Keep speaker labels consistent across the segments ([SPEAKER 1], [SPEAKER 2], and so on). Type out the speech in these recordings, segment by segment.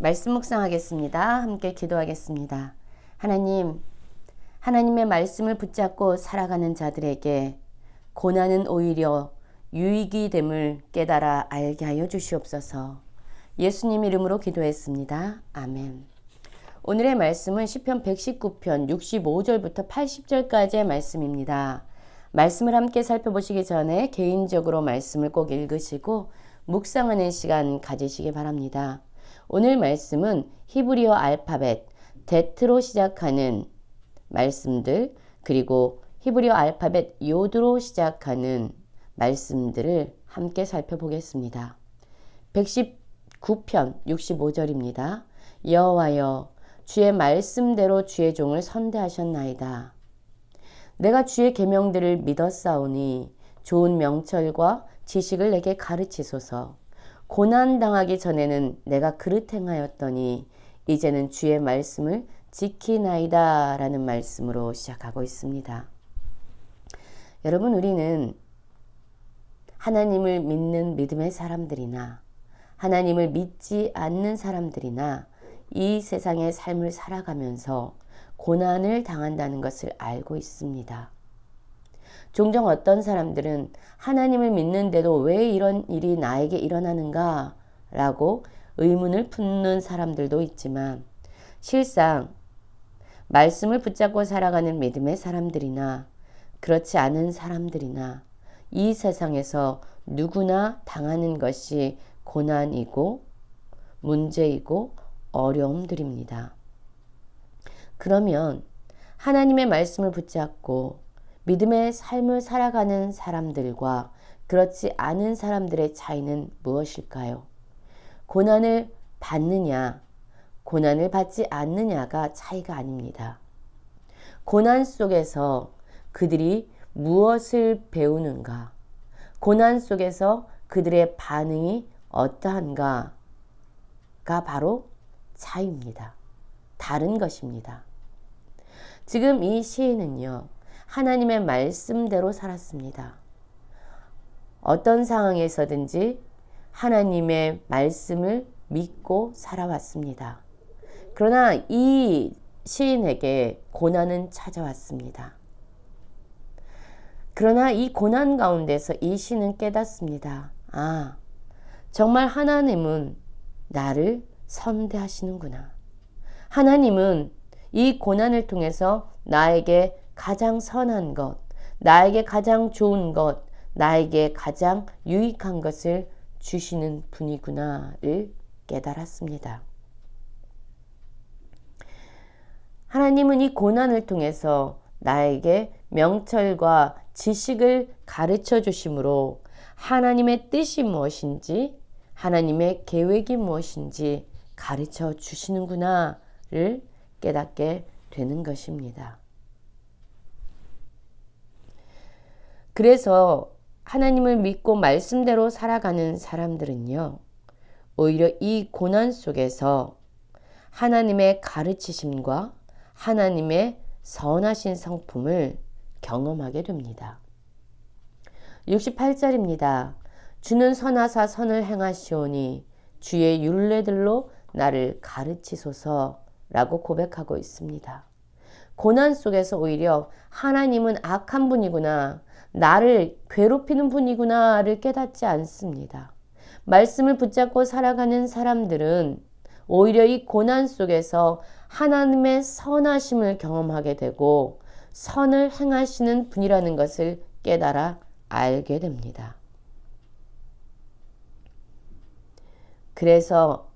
[SPEAKER 1] 말씀 묵상하겠습니다. 함께 기도하겠습니다. 하나님, 하나님의 말씀을 붙잡고 살아가는 자들에게 고난은 오히려 유익이 됨을 깨달아 알게 하여 주시옵소서. 예수님 이름으로 기도했습니다. 아멘. 오늘의 말씀은 시편 119편 65절부터 80절까지의 말씀입니다. 말씀을 함께 살펴보시기 전에 개인적으로 말씀을 꼭 읽으시고 묵상하는 시간 가지시기 바랍니다. 오늘 말씀은 히브리어 알파벳 데트로 시작하는 말씀들, 그리고 히브리어 알파벳 요드로 시작하는 말씀들을 함께 살펴보겠습니다. 119편 65절입니다. 여호와여, 주의 말씀대로 주의 종을 선대하셨나이다. 내가 주의 계명들을 믿었사오니 좋은 명철과 지식을 내게 가르치소서. 고난당하기 전에는 내가 그릇 행하였더니 이제는 주의 말씀을 지키나이다 라는 말씀으로 시작하고 있습니다. 여러분, 우리는 하나님을 믿는 믿음의 사람들이나 하나님을 믿지 않는 사람들이나 이 세상의 삶을 살아가면서 고난을 당한다는 것을 알고 있습니다. 종종 어떤 사람들은 하나님을 믿는데도 왜 이런 일이 나에게 일어나는가 라고 의문을 품는 사람들도 있지만, 실상 말씀을 붙잡고 살아가는 믿음의 사람들이나 그렇지 않은 사람들이나 이 세상에서 누구나 당하는 것이 고난이고 문제이고 어려움들입니다. 그러면 하나님의 말씀을 붙잡고 믿음의 삶을 살아가는 사람들과 그렇지 않은 사람들의 차이는 무엇일까요? 고난을 받느냐, 고난을 받지 않느냐가 차이가 아닙니다. 고난 속에서 그들이 무엇을 배우는가, 고난 속에서 그들의 반응이 어떠한가가 바로 차이입니다. 다른 것입니다. 지금 이 시인은요, 하나님의 말씀대로 살았습니다. 어떤 상황에서든지 하나님의 말씀을 믿고 살아왔습니다. 그러나 이 시인에게 고난은 찾아왔습니다. 그러나 이 고난 가운데서 이 시인은 깨닫습니다. 아, 정말 하나님은 나를 선대하시는구나. 하나님은 이 고난을 통해서 나에게 가장 선한 것, 나에게 가장 좋은 것, 나에게 가장 유익한 것을 주시는 분이구나를 깨달았습니다. 하나님은 이 고난을 통해서 나에게 명철과 지식을 가르쳐 주심으로 하나님의 뜻이 무엇인지, 하나님의 계획이 무엇인지 가르쳐 주시는구나를 깨닫게 되는 것입니다. 그래서 하나님을 믿고 말씀대로 살아가는 사람들은요, 오히려 이 고난 속에서 하나님의 가르치심과 하나님의 선하신 성품을 경험하게 됩니다. 68절입니다. 주는 선하사 선을 행하시오니 주의 율례들로 나를 가르치소서라고 고백하고 있습니다. 고난 속에서 오히려 하나님은 악한 분이구나, 나를 괴롭히는 분이구나를 깨닫지 않습니다. 말씀을 붙잡고 살아가는 사람들은 오히려 이 고난 속에서 하나님의 선하심을 경험하게 되고 선을 행하시는 분이라는 것을 깨달아 알게 됩니다. 그래서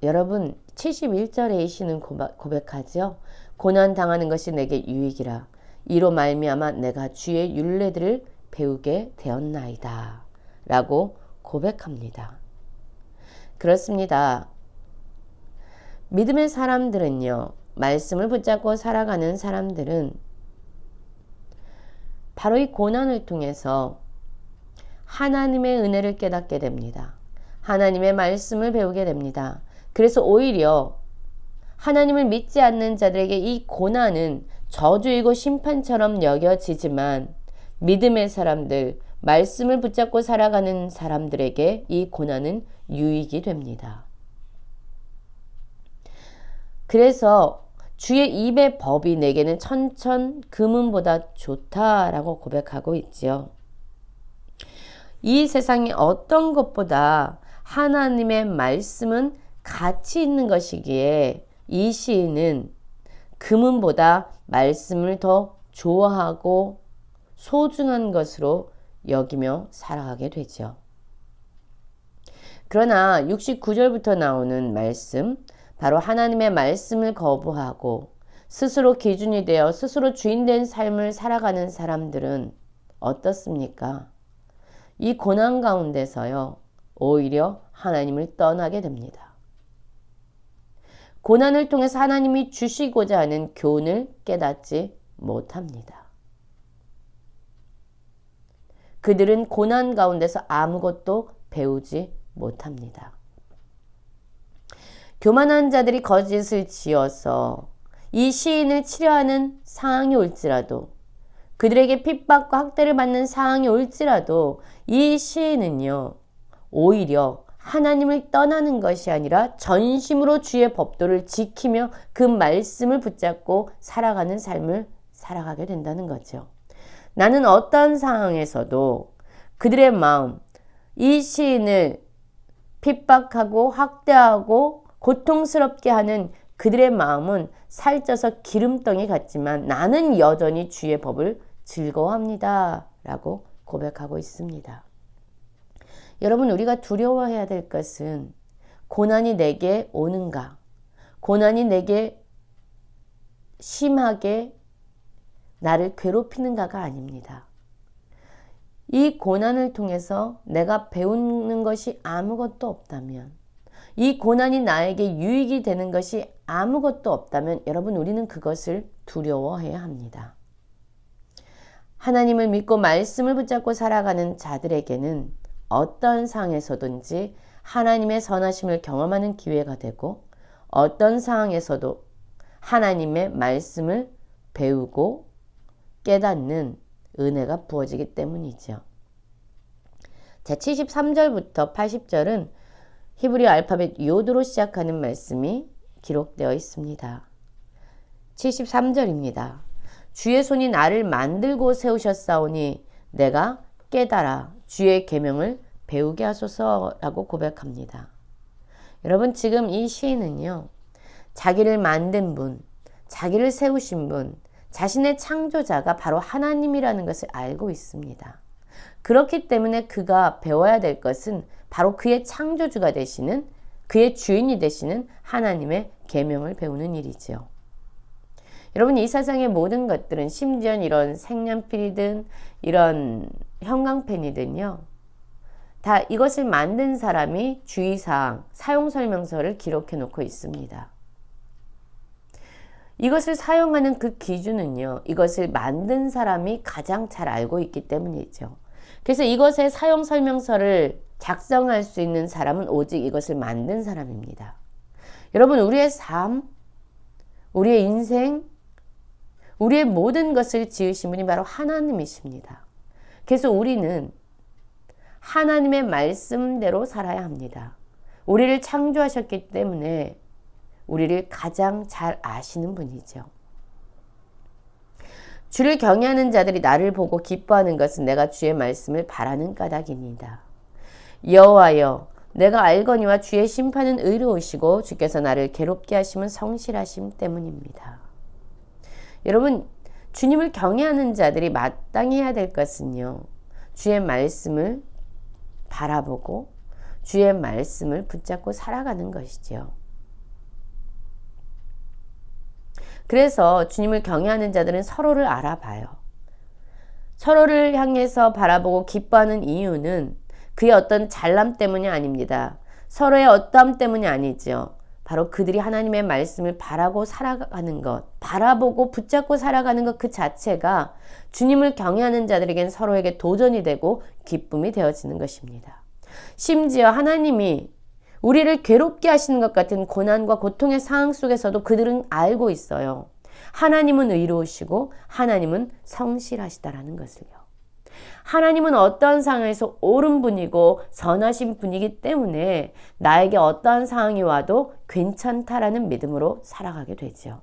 [SPEAKER 1] 여러분 71절에 이 시는 고백하죠. 고난 당하는 것이 내게 유익이라. 이로 말미암아 내가 주의 율례들을 배우게 되었나이다 라고 고백합니다. 그렇습니다. 믿음의 사람들은요, 말씀을 붙잡고 살아가는 사람들은 바로 이 고난을 통해서 하나님의 은혜를 깨닫게 됩니다. 하나님의 말씀을 배우게 됩니다. 그래서 오히려 하나님을 믿지 않는 자들에게 이 고난은 저주이고 심판처럼 여겨지지만 믿음의 사람들, 말씀을 붙잡고 살아가는 사람들에게 이 고난은 유익이 됩니다. 그래서 주의 입의 법이 내게는 천천 금은보다 좋다라고 고백하고 있지요. 이 세상의 어떤 것보다 하나님의 말씀은 가치 있는 것이기에 이 시인은 금은보다 말씀을 더 좋아하고 소중한 것으로 여기며 살아가게 되죠. 그러나 69절부터 나오는 말씀, 바로 하나님의 말씀을 거부하고 스스로 기준이 되어 스스로 주인된 삶을 살아가는 사람들은 어떻습니까? 이 고난 가운데서요, 오히려 하나님을 떠나게 됩니다. 고난을 통해서 하나님이 주시고자 하는 교훈을 깨닫지 못합니다. 그들은 고난 가운데서 아무것도 배우지 못합니다. 교만한 자들이 거짓을 지어서 이 시인을 치려하는 상황이 올지라도, 그들에게 핍박과 학대를 받는 상황이 올지라도 이 시인은요, 오히려 하나님을 떠나는 것이 아니라 전심으로 주의 법도를 지키며 그 말씀을 붙잡고 살아가는 삶을 살아가게 된다는 거죠. 나는 어떤 상황에서도 그들의 마음, 이 시인을 핍박하고 학대하고 고통스럽게 하는 그들의 마음은 살쪄서 기름덩이 같지만 나는 여전히 주의 법을 즐거워합니다 라고 고백하고 있습니다. 여러분, 우리가 두려워해야 될 것은 고난이 내게 오는가, 고난이 내게 심하게 나를 괴롭히는가가 아닙니다. 이 고난을 통해서 내가 배우는 것이 아무것도 없다면, 이 고난이 나에게 유익이 되는 것이 아무것도 없다면 여러분, 우리는 그것을 두려워해야 합니다. 하나님을 믿고 말씀을 붙잡고 살아가는 자들에게는 어떤 상황에서든지 하나님의 선하심을 경험하는 기회가 되고, 어떤 상황에서도 하나님의 말씀을 배우고 깨닫는 은혜가 부어지기 때문이죠. 자, 73절부터 80절은 히브리 알파벳 요드로 시작하는 말씀이 기록되어 있습니다. 73절입니다. 주의 손이 나를 만들고 세우셨사오니 내가 깨달아 주의 계명을 배우게 하소서라고 고백합니다. 여러분, 지금 이 시인은요, 자기를 만든 분, 자기를 세우신 분, 자신의 창조자가 바로 하나님이라는 것을 알고 있습니다. 그렇기 때문에 그가 배워야 될 것은 바로 그의 창조주가 되시는, 그의 주인이 되시는 하나님의 계명을 배우는 일이지요. 여러분, 이 세상의 모든 것들은, 심지어 이런 색연필이든 이런 형광펜이든요, 다 이것을 만든 사람이 주의사항, 사용설명서를 기록해 놓고 있습니다. 이것을 사용하는 그 기준은요, 이것을 만든 사람이 가장 잘 알고 있기 때문이죠. 그래서 이것의 사용설명서를 작성할 수 있는 사람은 오직 이것을 만든 사람입니다. 여러분, 우리의 삶, 우리의 인생, 우리의 모든 것을 지으신 분이 바로 하나님이십니다. 그래서 우리는 하나님의 말씀대로 살아야 합니다. 우리를 창조하셨기 때문에 우리를 가장 잘 아시는 분이죠. 주를 경외하는 자들이 나를 보고 기뻐하는 것은 내가 주의 말씀을 바라는 까닭입니다. 여호와여, 내가 알거니와 주의 심판은 의로우시고 주께서 나를 괴롭게 하심은 성실하심 때문입니다. 여러분, 주님을 경외하는 자들이 마땅히 해야 될 것은요, 주의 말씀을 바라보고 주의 말씀을 붙잡고 살아가는 것이죠. 그래서 주님을 경외하는 자들은 서로를 알아봐요. 서로를 향해서 바라보고 기뻐하는 이유는 그의 어떤 잘남 때문이 아닙니다. 서로의 어떠함 때문이 아니죠. 바로 그들이 하나님의 말씀을 바라고 살아가는 것, 바라보고 붙잡고 살아가는 것 그 자체가 주님을 경외하는 자들에겐 서로에게 도전이 되고 기쁨이 되어지는 것입니다. 심지어 하나님이 우리를 괴롭게 하시는 것 같은 고난과 고통의 상황 속에서도 그들은 알고 있어요. 하나님은 의로우시고 하나님은 성실하시다라는 것을요. 하나님은 어떠한 상황에서 옳은 분이고 선하신 분이기 때문에 나에게 어떠한 상황이 와도 괜찮다라는 믿음으로 살아가게 되죠.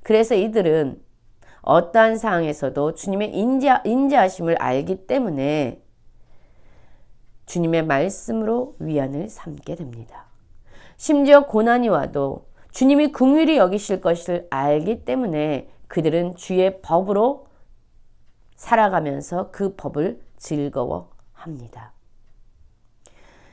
[SPEAKER 1] 그래서 이들은 어떠한 상황에서도 주님의 인자하심을 알기 때문에 주님의 말씀으로 위안을 삼게 됩니다. 심지어 고난이 와도 주님이 긍휼히 여기실 것을 알기 때문에 그들은 주의 법으로 살아가면서 그 법을 즐거워합니다.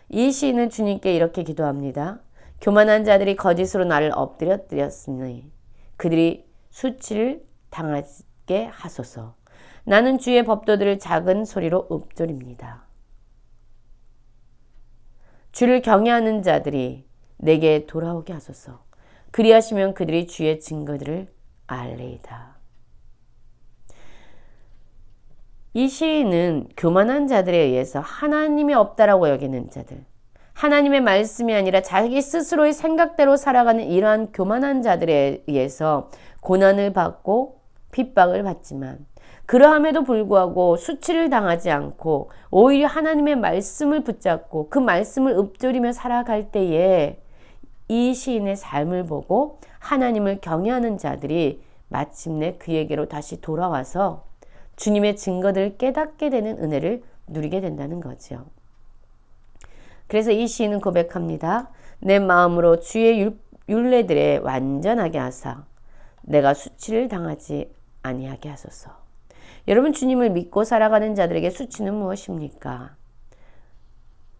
[SPEAKER 1] 이 시인은 주님께 이렇게 기도합니다. 교만한 자들이 거짓으로 나를 엎드렸으니 그들이 수치를 당하게 하소서. 나는 주의 법도들을 작은 소리로 읊조립니다. 주를 경외하는 자들이 내게 돌아오게 하소서. 그리하시면 그들이 주의 증거들을 알리이다. 이 시인은 교만한 자들에 의해서 하나님이 없다라고 여기는 자들, 하나님의 말씀이 아니라 자기 스스로의 생각대로 살아가는 이러한 교만한 자들에 의해서 고난을 받고 핍박을 받지만 그러함에도 불구하고 수치를 당하지 않고 오히려 하나님의 말씀을 붙잡고 그 말씀을 읊조리며 살아갈 때에 이 시인의 삶을 보고 하나님을 경외하는 자들이 마침내 그에게로 다시 돌아와서 주님의 증거들을 깨닫게 되는 은혜를 누리게 된다는 거죠. 그래서 이 시인은 고백합니다. 내 마음으로 주의 율례들에 완전하게 하사 내가 수치를 당하지 아니하게 하소서. 여러분, 주님을 믿고 살아가는 자들에게 수치는 무엇입니까?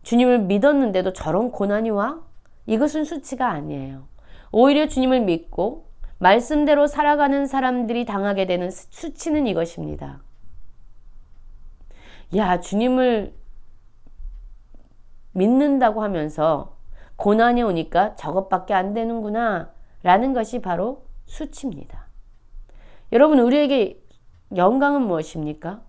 [SPEAKER 1] 주님을 믿었는데도 저런 고난이 와? 이것은 수치가 아니에요. 오히려 주님을 믿고 말씀대로 살아가는 사람들이 당하게 되는 수치는 이것입니다. 야, 주님을 믿는다고 하면서 고난이 오니까 저것밖에 안 되는구나 라는 것이 바로 수치입니다. 여러분, 우리에게 영광은 무엇입니까?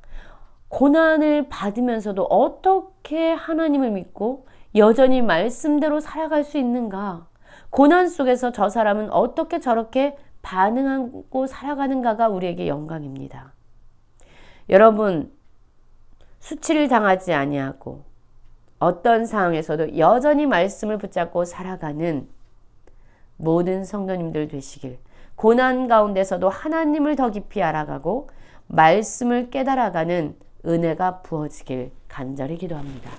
[SPEAKER 1] 고난을 받으면서도 어떻게 하나님을 믿고 여전히 말씀대로 살아갈 수 있는가? 고난 속에서 저 사람은 어떻게 저렇게 반응하고 살아가는가가 우리에게 영광입니다. 여러분, 수치를 당하지 아니하고 어떤 상황에서도 여전히 말씀을 붙잡고 살아가는 모든 성도님들 되시길, 고난 가운데서도 하나님을 더 깊이 알아가고 말씀을 깨달아가는 은혜가 부어지길 간절히 기도합니다.